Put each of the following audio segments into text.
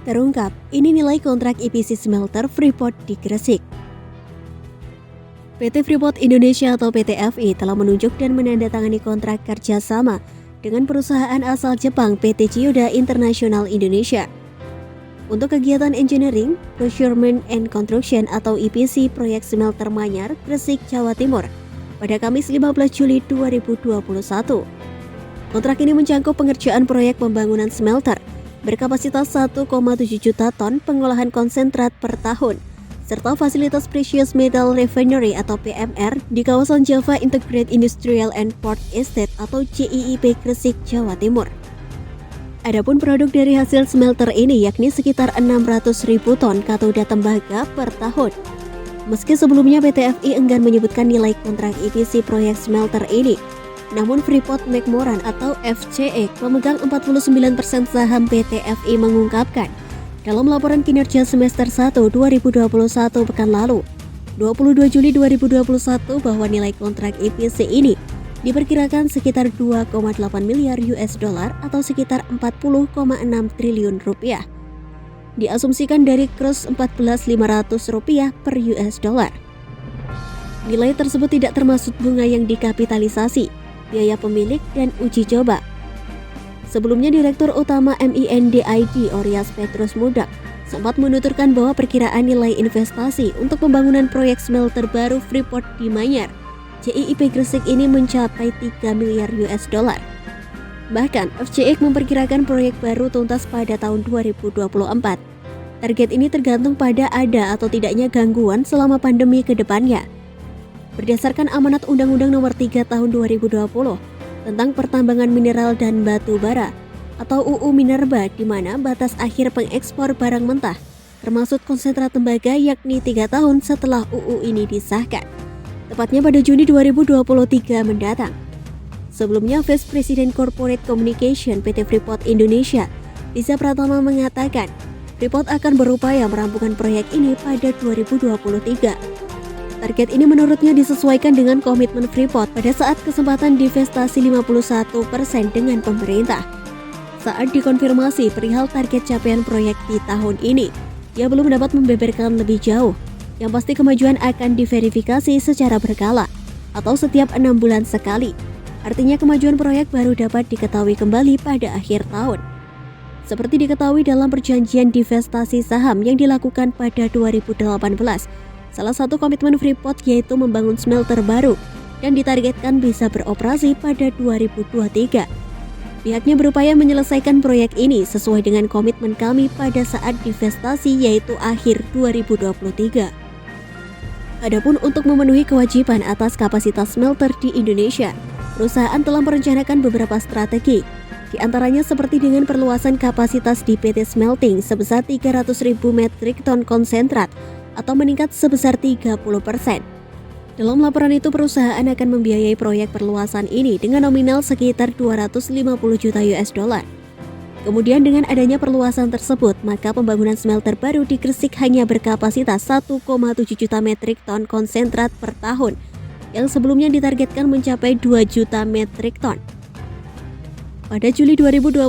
Terungkap, ini nilai kontrak EPC smelter Freeport di Gresik. PT Freeport Indonesia atau PT FI telah menunjuk dan menandatangani kontrak kerjasama dengan perusahaan asal Jepang PT Chiyoda International Indonesia untuk kegiatan Engineering, Procurement and Construction atau EPC proyek smelter Manyar, Gresik, Jawa Timur pada Kamis 15 Juli 2021. Kontrak ini mencakup pengerjaan proyek pembangunan smelter berkapasitas 1,7 juta ton pengolahan konsentrat per tahun, serta fasilitas Precious Metal Refinery atau PMR di kawasan Java Integrated Industrial and Port Estate atau JIIP Gresik, Jawa Timur. Adapun produk dari hasil smelter ini yakni sekitar 600.000 ton katoda tembaga per tahun. Meski sebelumnya PT FI enggan menyebutkan nilai kontrak EPC proyek smelter ini, namun Freeport-McMoRan atau FCE pemegang 49% saham PT FI mengungkapkan dalam laporan kinerja semester 1 2021 pekan lalu, 22 Juli 2021 bahwa nilai kontrak EPC ini diperkirakan sekitar 2,8 miliar US dollar atau sekitar 40,6 triliun rupiah. Diasumsikan dari kurs 14.500 rupiah per US dollar. Nilai tersebut tidak termasuk bunga yang dikapitalisasi, biaya pemilik, dan uji coba. Sebelumnya Direktur Utama MINDID Orias Petrus Mudak sempat menuturkan bahwa perkiraan nilai investasi untuk pembangunan proyek smelter baru Freeport di Manyar, JIIP Gresik ini mencapai 3 miliar US dollar. Bahkan, FCE memperkirakan proyek baru tuntas pada tahun 2024. Target ini tergantung pada ada atau tidaknya gangguan selama pandemi ke depannya. Berdasarkan amanat Undang-Undang Nomor 3 Tahun 2020 tentang pertambangan mineral dan batu bara atau UU Minerba, di mana batas akhir pengekspor barang mentah termasuk konsentrat tembaga yakni 3 tahun setelah UU ini disahkan, tepatnya pada Juni 2023 mendatang. Sebelumnya, Vice President Corporate Communication PT Freeport Indonesia, Riza Pratama mengatakan Freeport akan berupaya merampungkan proyek ini pada 2023. Target ini menurutnya disesuaikan dengan komitmen Freeport pada saat kesempatan divestasi 51% dengan pemerintah. Saat dikonfirmasi perihal target capaian proyek di tahun ini, ia belum dapat membeberkan lebih jauh. Yang pasti kemajuan akan diverifikasi secara berkala atau setiap 6 bulan sekali. Artinya kemajuan proyek baru dapat diketahui kembali pada akhir tahun. Seperti diketahui dalam perjanjian divestasi saham yang dilakukan pada 2018, salah satu komitmen Freeport yaitu membangun smelter baru dan ditargetkan bisa beroperasi pada 2023. Pihaknya berupaya menyelesaikan proyek ini sesuai dengan komitmen kami pada saat divestasi yaitu akhir 2023. Adapun untuk memenuhi kewajiban atas kapasitas smelter di Indonesia, perusahaan telah merencanakan beberapa strategi, di antaranya seperti dengan perluasan kapasitas di PT Smelting sebesar 300.000 metrik ton konsentrat atau meningkat sebesar 30%. Dalam laporan itu, perusahaan akan membiayai proyek perluasan ini dengan nominal sekitar 250 juta US dollar. Kemudian dengan adanya perluasan tersebut, maka pembangunan smelter baru di Gresik hanya berkapasitas 1,7 juta metrik ton konsentrat per tahun, yang sebelumnya ditargetkan mencapai 2 juta metrik ton. Pada Juli 2021,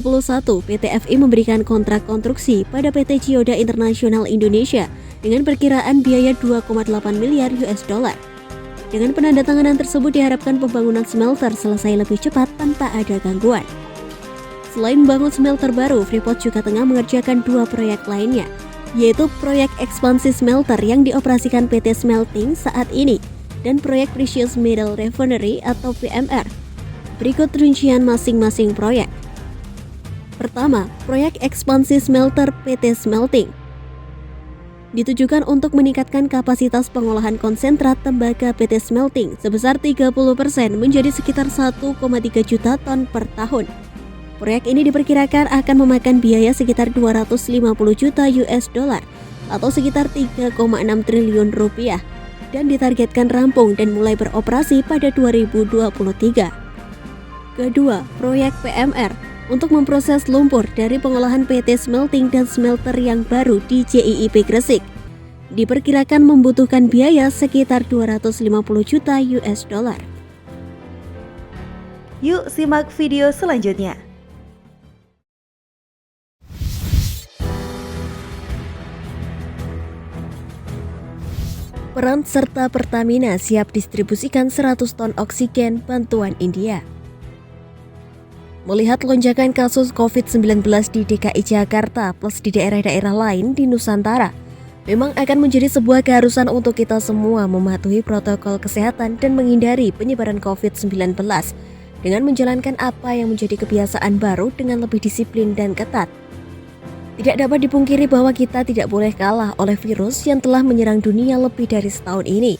PT FI memberikan kontrak konstruksi pada PT Chiyoda International Indonesia dengan perkiraan biaya 2,8 miliar US dollar. Dengan penandatanganan tersebut diharapkan pembangunan smelter selesai lebih cepat tanpa ada gangguan. Selain membangun smelter baru, Freeport juga tengah mengerjakan 2 proyek lainnya, yaitu proyek ekspansi smelter yang dioperasikan PT Smelting saat ini dan proyek Precious Metal Refinery atau PMR. Berikut rincian masing-masing proyek. Pertama, proyek ekspansi smelter PT Smelting ditujukan untuk meningkatkan kapasitas pengolahan konsentrat tembaga PT Smelting sebesar 30% menjadi sekitar 1,3 juta ton per tahun. Proyek ini diperkirakan akan memakan biaya sekitar 250 juta US dollar atau sekitar 3,6 triliun rupiah dan ditargetkan rampung dan mulai beroperasi pada 2023. Kedua, proyek PMR untuk memproses lumpur dari pengolahan PT Smelting dan smelter yang baru di JIIP Gresik. Diperkirakan membutuhkan biaya sekitar 250 juta US dollar. Yuk simak video selanjutnya. Peran serta Pertamina siap distribusikan 100 ton oksigen bantuan India. Melihat lonjakan kasus COVID-19 di DKI Jakarta plus di daerah-daerah lain di Nusantara, memang akan menjadi sebuah keharusan untuk kita semua mematuhi protokol kesehatan dan menghindari penyebaran COVID-19 dengan menjalankan apa yang menjadi kebiasaan baru dengan lebih disiplin dan ketat. Tidak dapat dipungkiri bahwa kita tidak boleh kalah oleh virus yang telah menyerang dunia lebih dari setahun ini.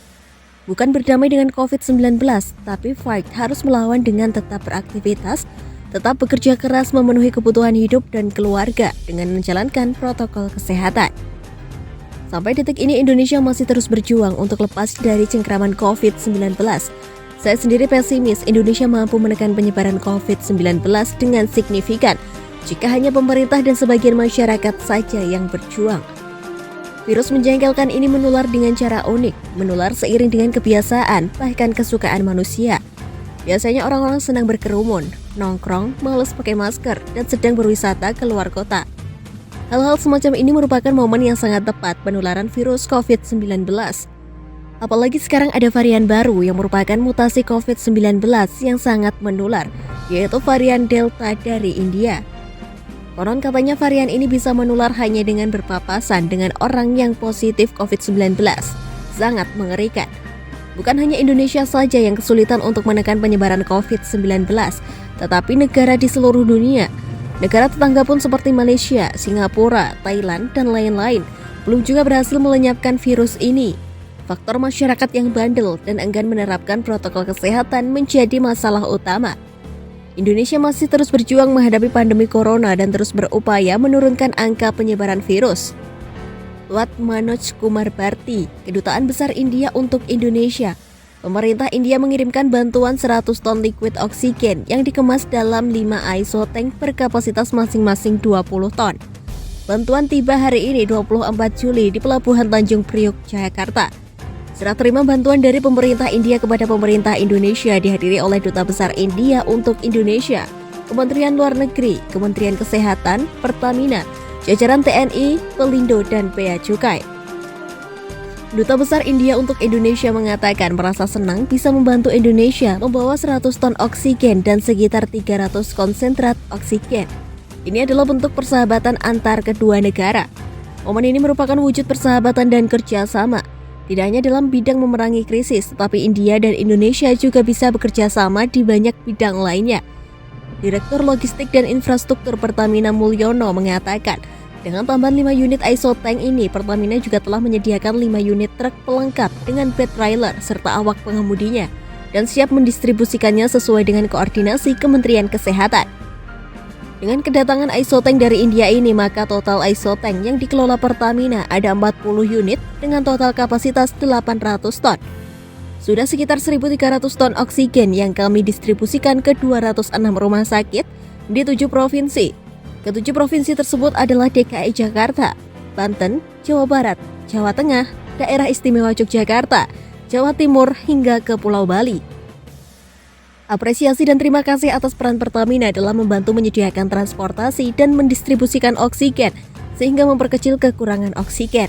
Bukan berdamai dengan COVID-19, tapi fight harus melawan dengan tetap beraktivitas, tetap bekerja keras memenuhi kebutuhan hidup dan keluarga dengan menjalankan protokol kesehatan. Sampai detik ini Indonesia masih terus berjuang untuk lepas dari cengkraman COVID-19. Saya sendiri pesimis Indonesia mampu menekan penyebaran COVID-19 dengan signifikan jika hanya pemerintah dan sebagian masyarakat saja yang berjuang. Virus menjengkelkan ini menular dengan cara unik, menular seiring dengan kebiasaan, bahkan kesukaan manusia. Biasanya orang-orang senang berkerumun, nongkrong, malas pakai masker, dan sedang berwisata ke luar kota. Hal-hal semacam ini merupakan momen yang sangat tepat penularan virus COVID-19. Apalagi sekarang ada varian baru yang merupakan mutasi COVID-19 yang sangat menular, yaitu varian Delta dari India. Konon katanya varian ini bisa menular hanya dengan berpapasan dengan orang yang positif COVID-19. Sangat mengerikan. Bukan hanya Indonesia saja yang kesulitan untuk menekan penyebaran COVID-19, tetapi negara di seluruh dunia. Negara tetangga pun seperti Malaysia, Singapura, Thailand, dan lain-lain belum juga berhasil melenyapkan virus ini. Faktor masyarakat yang bandel dan enggan menerapkan protokol kesehatan menjadi masalah utama. Indonesia masih terus berjuang menghadapi pandemi corona dan terus berupaya menurunkan angka penyebaran virus. Wat Manoj Kumar Bharti, Kedutaan Besar India untuk Indonesia. Pemerintah India mengirimkan bantuan 100 ton liquid oksigen yang dikemas dalam 5 ISO tank berkapasitas masing-masing 20 ton. Bantuan tiba hari ini 24 Juli di Pelabuhan Tanjung Priok, Jakarta. Serah terima bantuan dari pemerintah India kepada pemerintah Indonesia dihadiri oleh Duta Besar India untuk Indonesia, Kementerian Luar Negeri, Kementerian Kesehatan, Pertamina, jajaran TNI, Pelindo, dan Bea Cukai. Duta Besar India untuk Indonesia mengatakan merasa senang bisa membantu Indonesia membawa 100 ton oksigen dan sekitar 300 konsentrat oksigen. Ini adalah bentuk persahabatan antar kedua negara. Momen ini merupakan wujud persahabatan dan kerjasama. Tidak hanya dalam bidang memerangi krisis, tetapi India dan Indonesia juga bisa bekerja sama di banyak bidang lainnya. Direktur Logistik dan Infrastruktur Pertamina Mulyono mengatakan, dengan tambahan 5 unit ISO tank ini, Pertamina juga telah menyediakan 5 unit truk pelengkap dengan bed trailer serta awak pengemudinya, dan siap mendistribusikannya sesuai dengan koordinasi Kementerian Kesehatan. Dengan kedatangan ISO tank dari India ini, maka total ISO tank yang dikelola Pertamina ada 40 unit dengan total kapasitas 800 ton. Sudah sekitar 1.300 ton oksigen yang kami distribusikan ke 206 rumah sakit di 7 provinsi. Ketujuh provinsi tersebut adalah DKI Jakarta, Banten, Jawa Barat, Jawa Tengah, Daerah Istimewa Yogyakarta, Jawa Timur, hingga ke Pulau Bali. Apresiasi dan terima kasih atas peran Pertamina dalam membantu menyediakan transportasi dan mendistribusikan oksigen, sehingga memperkecil kekurangan oksigen.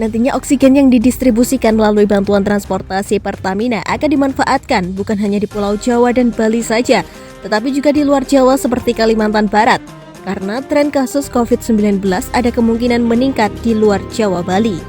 Nantinya oksigen yang didistribusikan melalui bantuan transportasi Pertamina akan dimanfaatkan bukan hanya di Pulau Jawa dan Bali saja, tetapi juga di luar Jawa seperti Kalimantan Barat, karena tren kasus COVID-19 ada kemungkinan meningkat di luar Jawa Bali.